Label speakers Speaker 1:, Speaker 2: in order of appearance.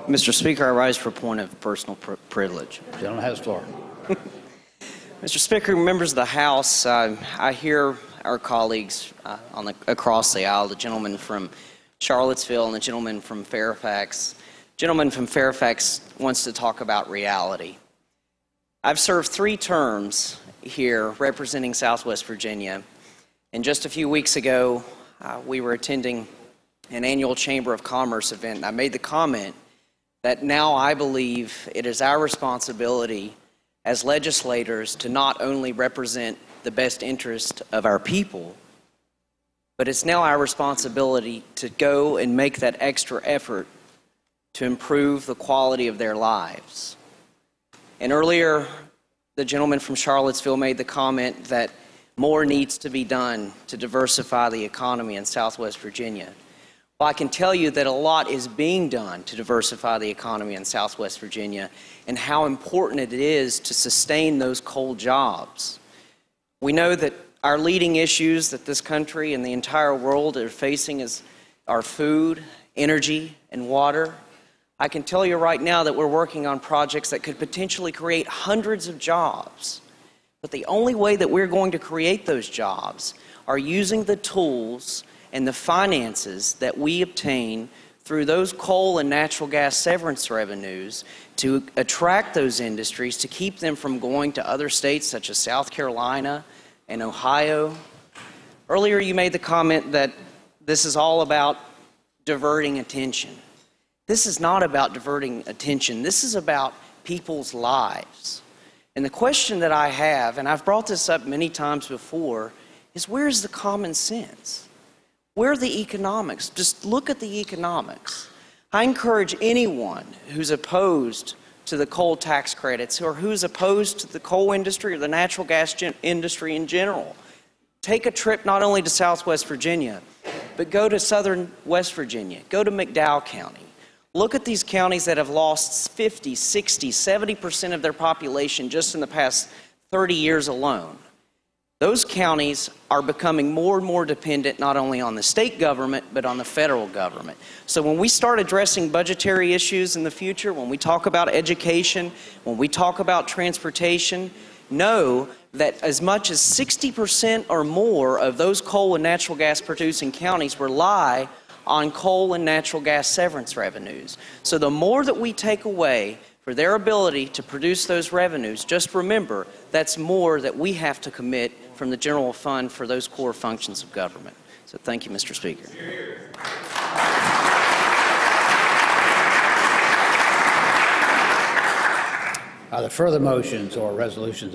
Speaker 1: Mr. Speaker, I rise for a point of personal privilege.
Speaker 2: The gentleman has the floor.
Speaker 1: Mr. Speaker, members of the House, I hear our colleagues across the aisle, the gentleman from Charlottesville and the gentleman from Fairfax. The gentleman from Fairfax wants to talk about reality. I've served 3 terms here representing Southwest Virginia, and just a few weeks ago we were attending an annual Chamber of Commerce event, and I made the comment that now I believe it is our responsibility as legislators to not only represent the best interest of our people, but it's now our responsibility to go and make that extra effort to improve the quality of their lives. And earlier, the gentleman from Charlottesville made the comment that more needs to be done to diversify the economy in Southwest Virginia. Well, I can tell you that a lot is being done to diversify the economy in Southwest Virginia and how important it is to sustain those coal jobs. We know that our leading issues that this country and the entire world are facing are food, energy, and water. I can tell you right now that we're working on projects that could potentially create hundreds of jobs. But the only way that we're going to create those jobs are using the tools and the finances that we obtain through those coal and natural gas severance revenues to attract those industries, to keep them from going to other states such as South Carolina and Ohio. Earlier you made the comment that this is all about diverting attention. This is not about diverting attention. This is about people's lives. And the question that I have, and I've brought this up many times before, is where's the common sense? Where are the economics? Just look at the economics. I encourage anyone who's opposed to the coal tax credits or who's opposed to the coal industry or the natural gas industry in general, take a trip not only to Southwest Virginia, but go to southern West Virginia, go to McDowell County. Look at these counties that have lost 50, 60, 70% of their population just in the past 30 years alone. Those counties are becoming more and more dependent not only on the state government, but on the federal government. So when we start addressing budgetary issues in the future, when we talk about education, when we talk about transportation, know that as much as 60% or more of those coal and natural gas producing counties rely on coal and natural gas severance revenues. So the more that we take away for their ability to produce those revenues, just remember that's more that we have to commit from the general fund for those core functions of government. So thank you, Mr. Speaker.
Speaker 2: Are there further motions or resolutions?